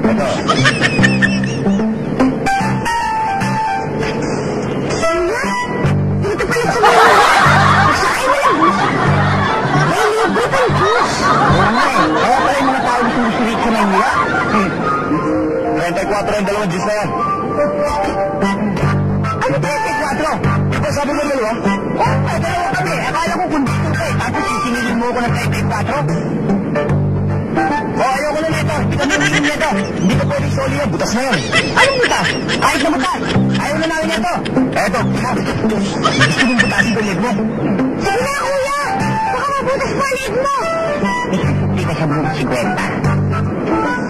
Ito. Dito pala sa mga. Sakay mo lang. May libutan juice. Oo nga eh. Kaya pala yung mga tao sumisigit sa Maynila. 34 ang dalawang juice na yan. Ano 34? Ito sabi mo dalawa? Oo, dalawa kami. Akala ko kung dito ka eh. Tapos sisingilin mo ko ng 34? Ayoko na nito. Hindi ka nangingin nito. Hindi ka pwede soli yan. Butas na yan. Anong butas? Kahit na butas. Ayaw na namin nito. Eto. Gusto mong butasin ko leg mo? Sige na, kuya. Baka mabutas pa leg mo. Hindi ka sa buong 50.